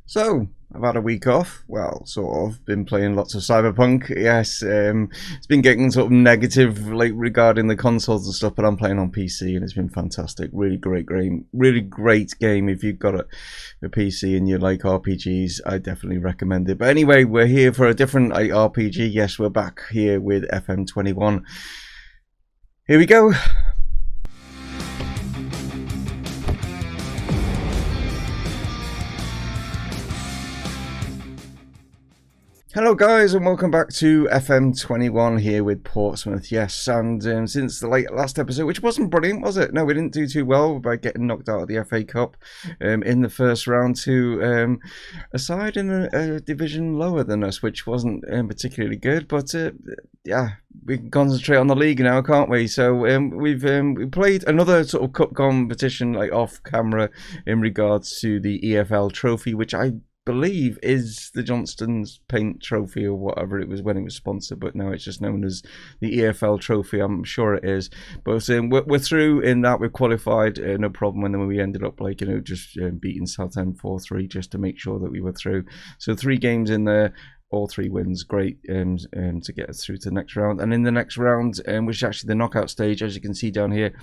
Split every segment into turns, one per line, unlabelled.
So, I've had a week off. Well, sort of. Been playing lots of Cyberpunk. Yes, it's been getting sort of negative, like regarding the consoles and stuff. But I'm playing on PC, and it's been fantastic. Really great game. Really great game. If you've got a PC and you like RPGs, I definitely recommend it. But anyway, we're here for a different RPG. Yes, we're back here with FM21. Here we go. Hello guys, and welcome back to FM21 here with Portsmouth. Yes, and since the last episode, which wasn't brilliant, was it? No, we didn't do too well by getting knocked out of the FA Cup in the first round to a side in a division lower than us, which wasn't particularly good. But yeah, we can concentrate on the league now, can't we? So we played another sort of cup competition, like off camera, in regards to the EFL Trophy, which I believe is the Johnston's Paint Trophy or whatever it was when it was sponsored, but now it's just known as the EFL Trophy. I'm sure it is, but we're through in that. We've qualified, no problem. And then we ended up just beating Southend 4-3 just to make sure that we were through. So 3 games in there, all 3 wins, great to get us through to the next round. And in the next round, which is actually the knockout stage, as you can see down here,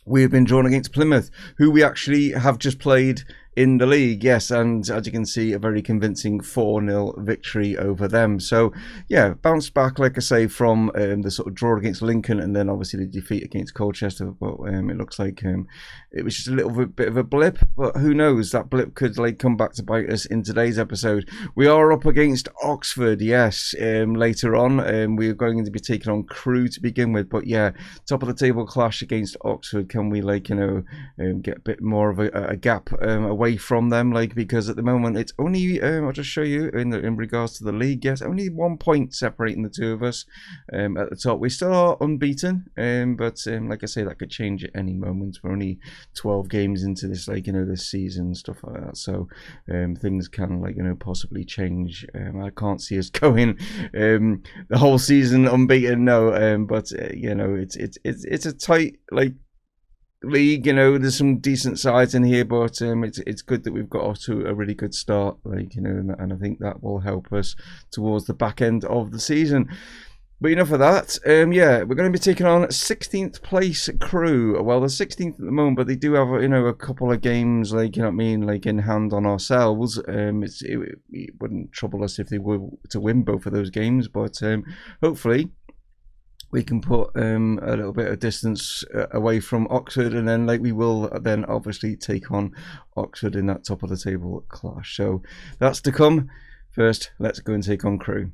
we have been drawn against Plymouth, who we actually have just played in the league. Yes, and as you can see, a very convincing 4-0 victory over them. So yeah, bounced back, like I say, from the sort of draw against Lincoln, and then obviously the defeat against Colchester. But it looks like it was just a little bit of a blip, but who knows, that blip could come back to bite us in today's episode. We are up against Oxford, yes, later on. We are going to be taking on Crewe to begin with, but yeah, top of the table clash against Oxford. Can we get a bit more of a gap away from them, because at the moment it's only I'll just show you in regards to the league. Yes, only 1 point separating the two of us at the top. We still are unbeaten, but like I say, that could change at any moment. We're only 12 games into this this season and stuff like that, so things can possibly change. I can't see us going the whole season unbeaten, no, but it's a tight league. There's some decent sides in here, but it's good that we've got off to a really good start, and I think that will help us towards the back end of the season. But enough of that. Yeah, we're going to be taking on 16th place Crewe. Well, they're 16th at the moment, but they do have a couple of games in hand on ourselves. It wouldn't trouble us if they were to win both of those games, but hopefully we can put a little bit of distance away from Oxford, and then we will then obviously take on Oxford in that top of the table clash. So that's to come. First, let's go and take on Crewe.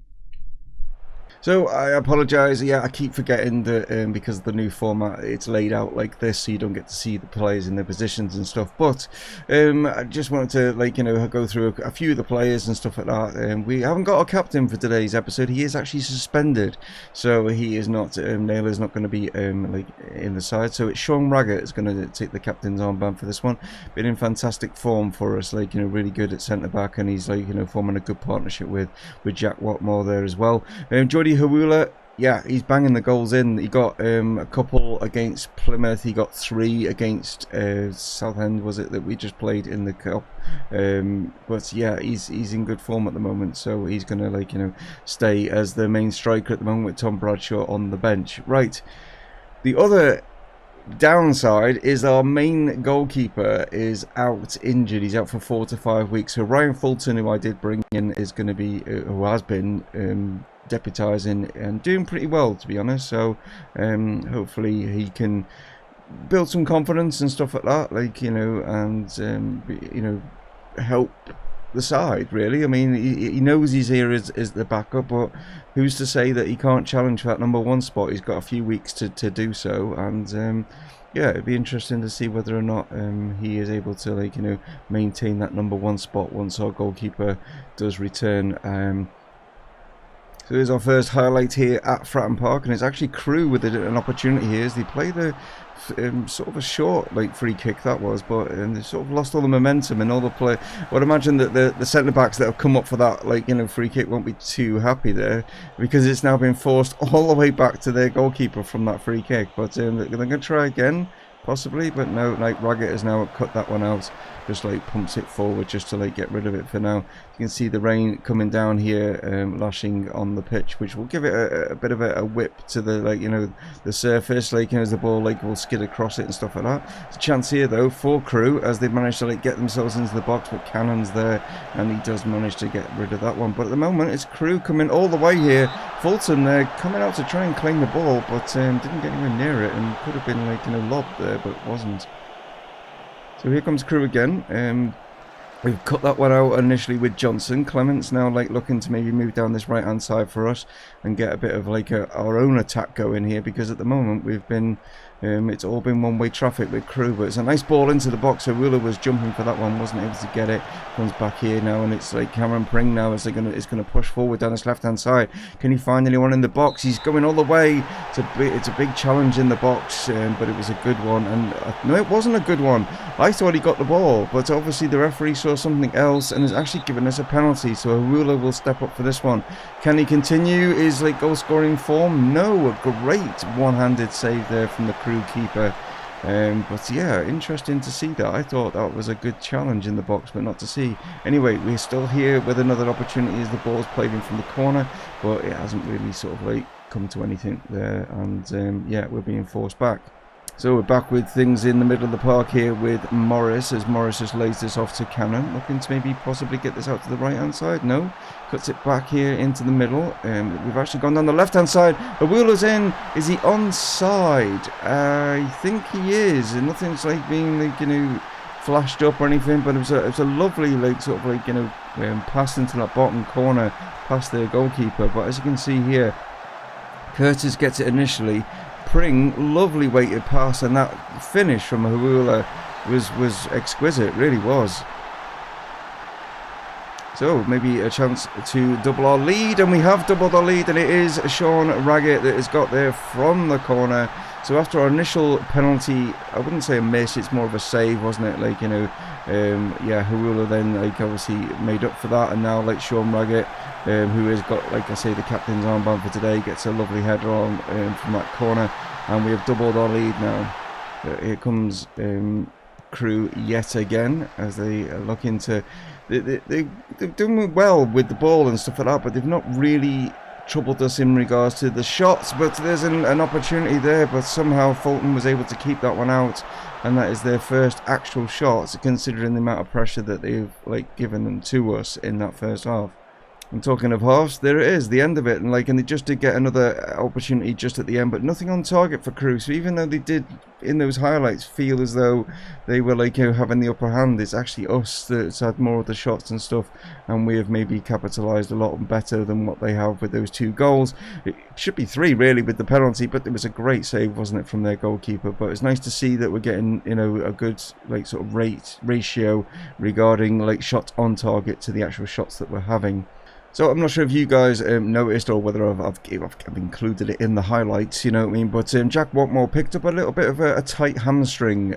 So I apologise, yeah, I keep forgetting that because of the new format, it's laid out like this, so you don't get to see the players in their positions and stuff. But I just wanted to go through a few of the players and stuff like that. We haven't got a captain for today's episode. He is actually suspended, so he is not. Naylor's not going to be in the side. So it's Sean Raggett is going to take the captain's armband for this one. Been in fantastic form for us, really good at centre back, and he's forming a good partnership with Jack Watmore there as well. Jordi Hawula, yeah, he's banging the goals in. He got a couple against Plymouth. He got 3 against Southend, was it, that we just played in the cup. But yeah, he's in good form at the moment, so he's gonna stay as the main striker at the moment with Tom Bradshaw on the bench. Right, the other downside is our main goalkeeper is out injured. He's out for 4 to 5 weeks. So Ryan Fulton, who I did bring in, is going to be who has been deputising and doing pretty well, to be honest. So hopefully he can build some confidence and stuff like that, and help the side, really. I mean, he knows he's here as the backup, but who's to say that he can't challenge for that number 1 spot? He's got a few weeks to do so, and yeah, it'd be interesting to see whether or not he is able to maintain that number 1 spot once our goalkeeper does return. So here's our first highlight here at Fratton Park, and it's actually Crewe with an opportunity here as they play the sort of a short free kick that was, but they sort of lost all the momentum and all the play. I would imagine that the centre backs that have come up for that free kick won't be too happy there, because it's now been forced all the way back to their goalkeeper from that free kick. But they're going to try again. possibly, but no, like Raggett has now cut that one out, just like pumps it forward just to like get rid of it for now. You can see the rain coming down here, lashing on the pitch, which will give it a bit of a whip to the, like, you know, the surface, like, you know, as the ball like will skid across it and stuff like that. There's a chance here though for Crewe as they manage to like get themselves into the box, but Cannon's there and he does manage to get rid of that one. But at the moment it's Crewe coming all the way here. Fulton there coming out to try and claim the ball, but didn't get anywhere near it and could have been like, you know, lobbed there, but it wasn't. So here comes Crewe again. We've cut that one out initially with Johnson. Clement's now like looking to maybe move down this right hand side for us and get a bit of like our own attack going here, because at the moment we've been it's all been one-way traffic with Crewe. But it's a nice ball into the box. Awula was jumping for that one, wasn't able to get it. Comes back here now, and it's like Cameron Pring now is gonna push forward down this left-hand side. Can he find anyone in the box? He's going all the way. It's a big challenge in the box, but it was a good one. And no, it wasn't a good one. I thought he got the ball, but obviously the referee saw something else and has actually given us a penalty. So Awula will step up for this one. Can he continue his like goal-scoring form? No, a great one-handed save there from the Crewe keeper. But yeah, interesting to see that. I thought that was a good challenge in the box, but not to see. Anyway, we're still here with another opportunity as the ball's played in from the corner, but it hasn't really sort of like come to anything there, and yeah, we're being forced back. So we're back with things in the middle of the park here with Morris, as Morris just lays this off to Cannon, looking to maybe possibly get this out to the right hand side. No, cuts it back here into the middle. We've actually gone down the left hand side. Awula's in. Is he onside? I think he is, and nothing's like being like, you know, flashed up or anything, but it was a lovely like sort of like, you know, pass into that bottom corner past the goalkeeper. But as you can see here, Curtis gets it initially. Pring, lovely weighted pass, and that finish from Awula was exquisite, really was. So maybe a chance to double our lead, and we have doubled our lead, and it is Sean Raggett that has got there from the corner. So after our initial penalty, I wouldn't say a miss, it's more of a save, wasn't it? Like, you know, yeah, Awula then like obviously made up for that, and now like Sean Raggett, who has got, like I say, the captain's armband for today, gets a lovely header on from that corner, and we have doubled our lead now. Here comes Crewe yet again as they are looking to. They're doing well with the ball and stuff like that, but they've not really troubled us in regards to the shots. But there's an opportunity there, but somehow Fulton was able to keep that one out, and that is their first actual shot, considering the amount of pressure that they've like given them to us in that first half. And talking of halves, there it is, the end of it, and like, and they just did get another opportunity just at the end, but nothing on target for Crewe. So even though they did in those highlights feel as though they were like, you know, having the upper hand, it's actually us that's had more of the shots and stuff, and we have maybe capitalised a lot better than what they have with those 2 goals. It should be 3 really with the penalty, but it was a great save, wasn't it, from their goalkeeper. But it's nice to see that we're getting, you know, a good like sort of ratio regarding like shots on target to the actual shots that we're having. So I'm not sure if you guys noticed, or whether I've included it in the highlights, you know what I mean, but Jack Watmore picked up a little bit of a tight hamstring.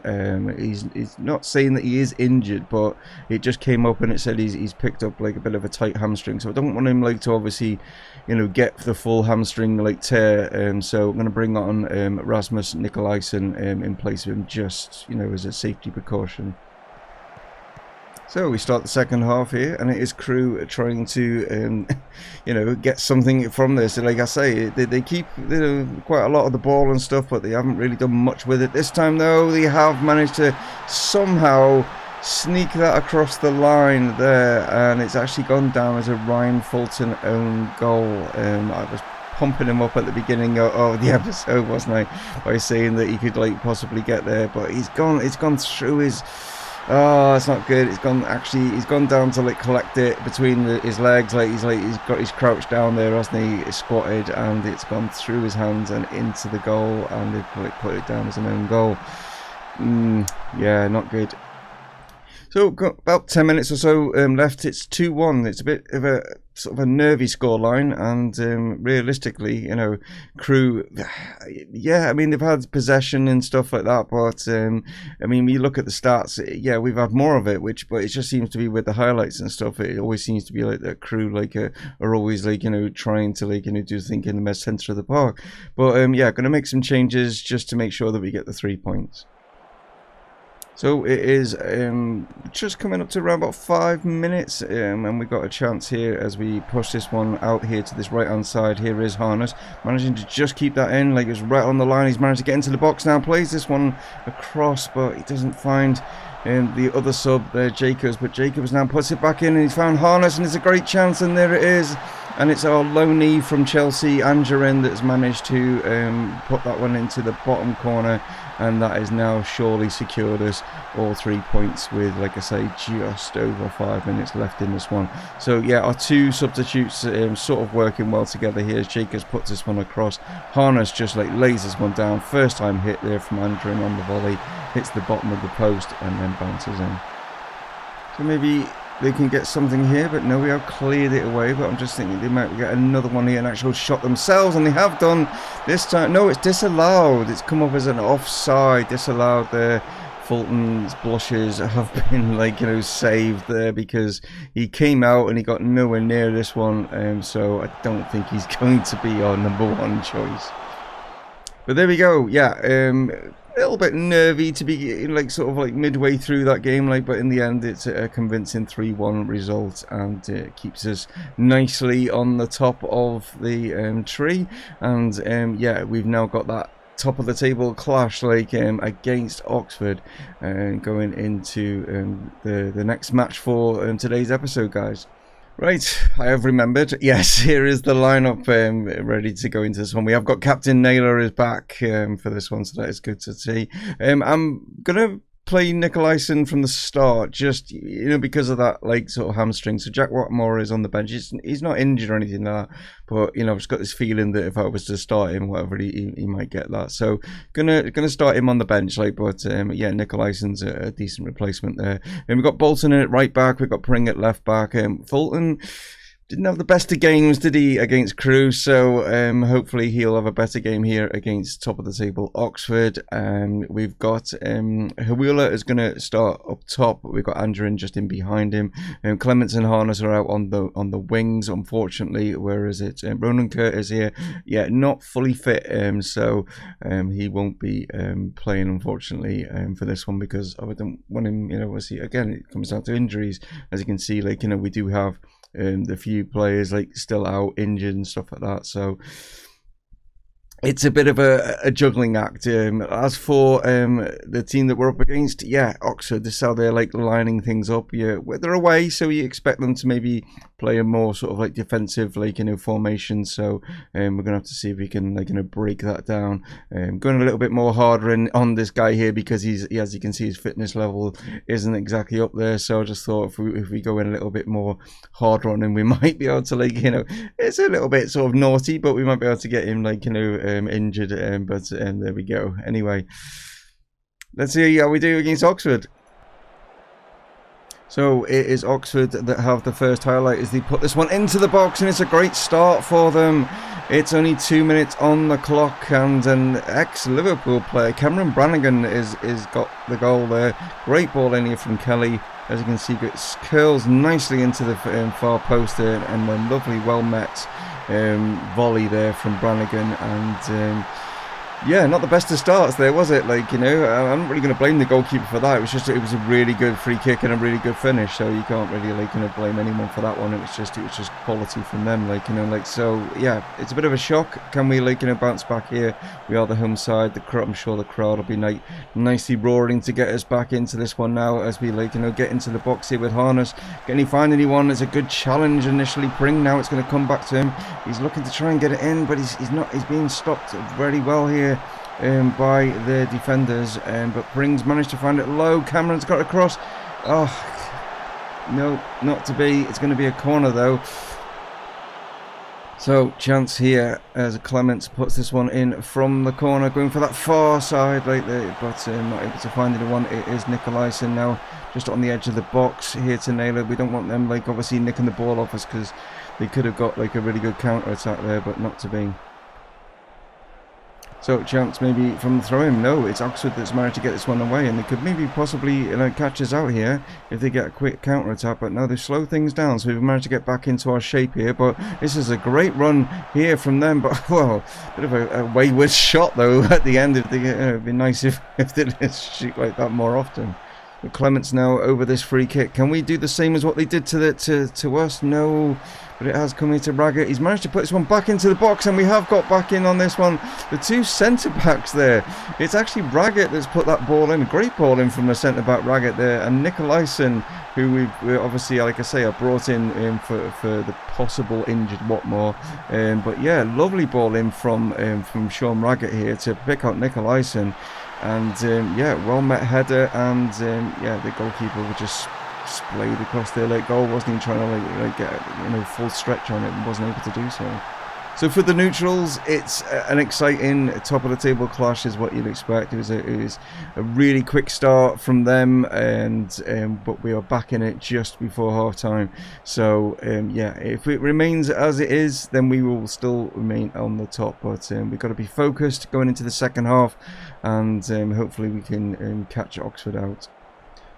He's not saying that he is injured, but it just came up and it said he's picked up like a bit of a tight hamstring, so I don't want him like to obviously, you know, get the full hamstring like tear, so I'm going to bring on Rasmus Nikolaisen in place of him, just, you know, as a safety precaution. So we start the second half here, and it is Crewe trying to, you know, get something from this. Like I say, they keep, you know, quite a lot of the ball and stuff, but they haven't really done much with it. This time, though, they have managed to somehow sneak that across the line there, and it's actually gone down as a Ryan Fulton own goal. I was pumping him up at the beginning of the episode, wasn't I, by saying that he could like possibly get there, but it's gone through his. Oh, it's not good. He's gone down to like collect it between his legs. He's got his crouch down there, hasn't he? He's squatted, and it's gone through his hands and into the goal, and they've put it down as an own goal. Yeah, not good. So got about 10 minutes or so left. It's 2-1. It's a bit of a sort of a nervy scoreline, and realistically, you know, Crewe, yeah, I mean, they've had possession and stuff like that, but I mean, we look at the stats, yeah, we've had more of it, but it just seems to be with the highlights and stuff, it always seems to be like that Crewe like are always like, you know, trying to like, you know, do think in the centre of the park. But yeah, going to make some changes just to make sure that we get the 3 points. So it is just coming up to around about 5 minutes, and we got a chance here as we push this one out here to this right hand side. Here is Harness managing to just keep that in, like it's right on the line. He's managed to get into the box now, plays this one across, but he doesn't find the other sub there, Jacobs, but Jacobs now puts it back in and he's found Harness, and it's a great chance, and there it is. And it's our loanee from Chelsea, Angerin, that's managed to put that one into the bottom corner, and that has now surely secured us all 3 points with, like I say, just over 5 minutes left in this one. So yeah, our two substitutes sort of working well together here as Jacobs puts this one across. Harness just like lays this one down. First time hit there from Angerin on the volley, hits the bottom of the post and then bounces in. So maybe they can get something here, but no, we have cleared it away. But I'm just thinking they might get another one here, an actual shot themselves, and they have done this time. No, it's disallowed. It's come up as an offside, disallowed there. Fulton's blushes have been, like, you know, saved there because he came out and he got nowhere near this one, so I don't think he's going to be our #1 choice. But there we go. Yeah, a little bit nervy to be like sort of like midway through that game, like, but in the end it's a convincing 3-1 result, and it keeps us nicely on the top of the tree. And yeah, we've now got that top of the table clash, like, against Oxford, going into the next match for today's episode, guys. Right, I have remembered. Yes, here is the lineup ready to go into this one. We have got Captain Naylor is back for this one, so that is good to see. I'm gonna play Nicolaisen from the start, just, you know, because of that, like, sort of hamstring. So Jack Watmore is on the bench. He's not injured or anything like that, but, you know, I've just got this feeling that if I was to start him, whatever, he might get that. So gonna start him on the bench, like, but yeah, Nicolaisen's a decent replacement there. And we've got Bolton in at right back. We've got Pring at left back. Fulton didn't have the best of games, did he, against Crewe? So hopefully he'll have a better game here against top of the table Oxford. We've got Hawila is going to start up top. We've got Angerin just in behind him. Clements and Harness are out on the wings, unfortunately. Where is it? Ronan Kurt is here. Yeah, not fully fit, so he won't be playing, unfortunately, for this one, because I don't want him. You know, obviously, again, it comes down to injuries. As you can see, like, you know, we do have the few players like still out injured and stuff like that, so it's a bit of a juggling act. As for the team that we're up against, yeah, Oxford, this is how they're like lining things up. Yeah, they're away, so you expect them to maybe play a more sort of like defensive, like, you know, formation. So we're gonna have to see if we can, like, you know, break that down. Going a little bit more harder on this guy here, because he's, as you can see, his fitness level isn't exactly up there. So I just thought if we go in a little bit more harder on him, we might be able to, like, you know, it's a little bit sort of naughty, but we might be able to get him, like, you know, injured. But there we go. Anyway, let's see how we do against Oxford. So it is Oxford that have the first highlight as they put this one into the box, and it's a great start for them. It's only 2 minutes on the clock, and an ex-Liverpool player, Cameron Brannigan, is got the goal there. Great ball in here from Kelly. As you can see, it curls nicely into the far post there, and a lovely, well-met volley there from Brannigan. And yeah, not the best of starts there, was it? Like, you know, I'm not really going to blame the goalkeeper for that. It was just, it was a really good free kick and a really good finish, so you can't really, like, you know, blame anyone for that one. It was just quality from them, like, you know, like, so yeah, it's a bit of a shock. Can we, like, you know, bounce back here? We are the home side. I'm sure the crowd will be nicely roaring to get us back into this one now, as we, like, you know, get into the box here with Harness. Can he find anyone? It's a good challenge initially. Pring, now it's going to come back to him. He's looking to try and get it in, but he's not. He's being stopped very well here by the defenders, but Pring's managed to find it low. Cameron's got across. Oh no, not to be. It's going to be a corner though. So chance here as Clements puts this one in from the corner, going for that far side, like there, but not able to find anyone. It is Nicolaisen now, just on the edge of the box here to Naylor. We don't want them, like, obviously nicking the ball off us, because they could have got, like, a really good counter attack there, but not to be. So chance maybe from the throw-in. No, it's Oxford that's managed to get this one away, and they could maybe possibly, you know, catch us out here if they get a quick counter attack. But no, they slow things down, so we've managed to get back into our shape here. But this is a great run here from them. But well, bit of a wayward shot though at the end. It'd be nice if they did shoot like that more often. But Clements now over this free kick. Can we do the same as what they did to us? No. But it has come into Raggett. He's managed to put this one back into the box, and we have got back in on this one. The two centre-backs there. It's actually Raggett that's put that ball in. A great ball in from the centre-back Raggett there. And Nicolaisen, who we obviously, like I say, are brought in for the possible injured Watmore. But yeah, lovely ball in from Sean Raggett here to pick out Nicolaisen. And yeah, well met header, and yeah, the goalkeeper would just splayed across their late goal. Wasn't even trying to like get full stretch on it, and wasn't able to do so. So for the neutrals, it's an exciting top of the table clash, is what you'd expect. It was a really quick start from them, and but we are back in it just before half time. So yeah, if it remains as it is, then we will still remain on the top. But we've got to be focused going into the second half, and hopefully we can catch Oxford out.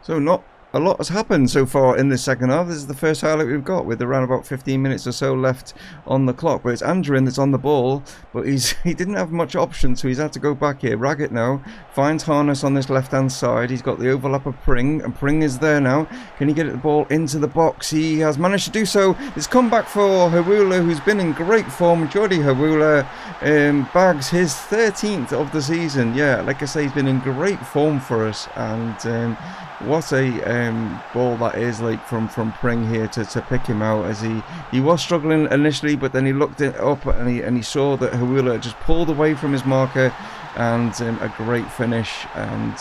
So not a lot has happened so far in the second half. This is the first highlight we've got, with around about 15 minutes or so left on the clock. But it's Andrin that's on the ball, but he didn't have much option, so he's had to go back here. Raggett now finds Harness on this left-hand side. He's got the overlap of Pring, and Pring is there now. Can he get the ball into the box? He has managed to do so. It's come back for Hawula, who's been in great form. Jordi Hawula bags his 13th of the season. Yeah, like I say, he's been in great form for us, and what a ball that is, like from Pring here to pick him out, as he was struggling initially, but then he looked it up and he saw that Hawula just pulled away from his marker, and a great finish, and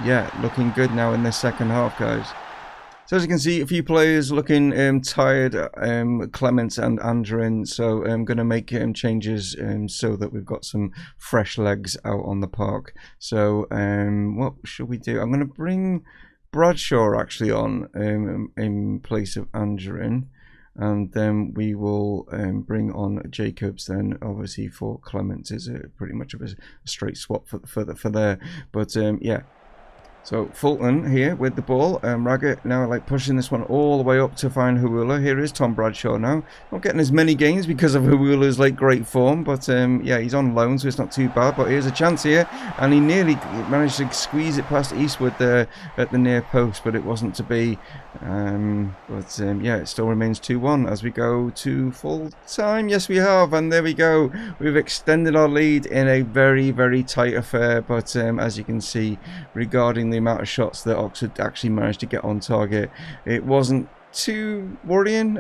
yeah, looking good now in this second half, guys. So as you can see, a few players looking tired, Clements and Andrin, so I'm going to make changes so that we've got some fresh legs out on the park. So what should we do? I'm going to bring Bradshaw actually on in place of Andrin, and then we will bring on Jacobs then, obviously, for Clements. Is pretty much of a straight swap for there, but yeah. So Fulton here with the ball, Raggett now like pushing this one all the way up to find Hawula. Here is Tom Bradshaw now, not getting as many games because of Hawula's like great form, but yeah, he's on loan, so it's not too bad. But here's a chance here, and he nearly managed to squeeze it past Eastwood there at the near post, but it wasn't to be. But yeah, it still remains 2-1 as we go to full time. Yes, we have, and there we go. We've extended our lead in a very, very tight affair, but as you can see, regarding the amount of shots that Oxford actually managed to get on target, it wasn't too worrying.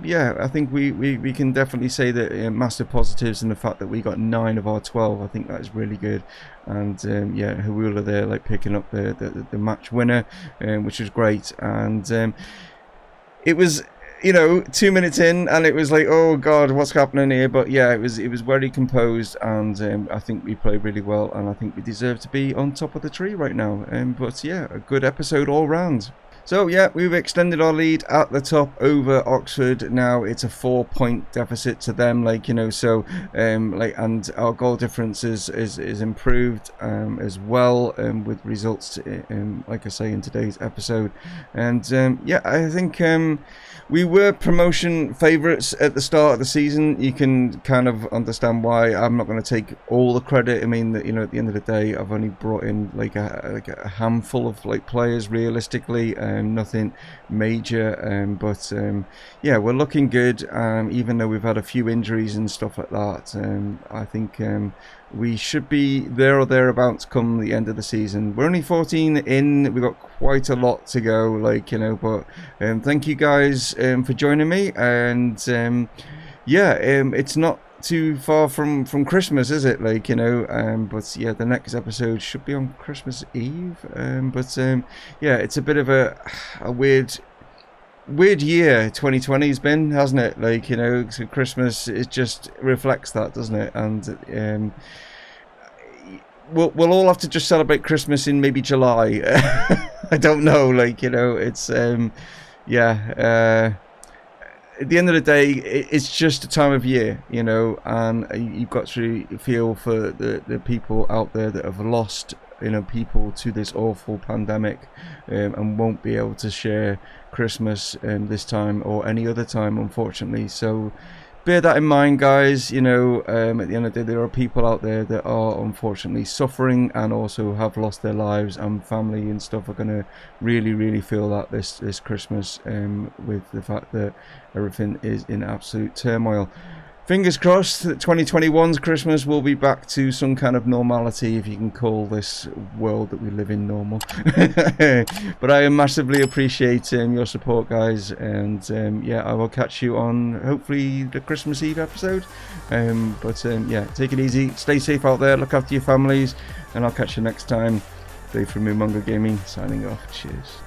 Yeah, I think we can definitely say that massive positives in the fact that we got 9 of our 12. I think that is really good, and yeah, Hawula there like picking up the match winner, which was great. And it was, you know, 2 minutes in, and it was like, oh god, what's happening here? But yeah, it was very composed, and I think we played really well, and I think we deserve to be on top of the tree right now. But yeah, a good episode all round. So yeah, we've extended our lead at the top over Oxford. Now it's a 4-point deficit to them, like, you know, so like, and our goal difference is improved as well, with results like I say in today's episode. And yeah, I think we were promotion favourites at the start of the season. You can kind of understand why. I'm not going to take all the credit. I mean, that, you know, at the end of the day, I've only brought in like a handful of like players realistically. Nothing major, but yeah, we're looking good, even though we've had a few injuries and stuff like that. I think we should be there or thereabouts come the end of the season. We're only 14 in, we've got quite a lot to go, like, you know, but thank you guys for joining me, and yeah, it's not too far from Christmas, is it? Like, you know, but yeah, the next episode should be on Christmas Eve. But yeah, it's a bit of a weird year 2020 has been, hasn't it? Like, you know, so Christmas, it just reflects that, doesn't it? And we'll all have to just celebrate Christmas in maybe July. I don't know, like, you know, it's yeah, at the end of the day, it's just a time of year, you know, and you've got to feel for the people out there that have lost, you know, people to this awful pandemic, and won't be able to share Christmas this time or any other time, unfortunately. So bear that in mind, guys. You know, at the end of the day, there are people out there that are unfortunately suffering and also have lost their lives, and family and stuff are going to really feel that this Christmas, with the fact that everything is in absolute turmoil. Fingers crossed that 2021's Christmas will be back to some kind of normality, if you can call this world that we live in normal. But I massively appreciate your support, guys, and yeah, I will catch you on hopefully the Christmas Eve episode. Yeah, take it easy, stay safe out there, look after your families, and I'll catch you next time. Dave from Mumongu Gaming signing off. Cheers.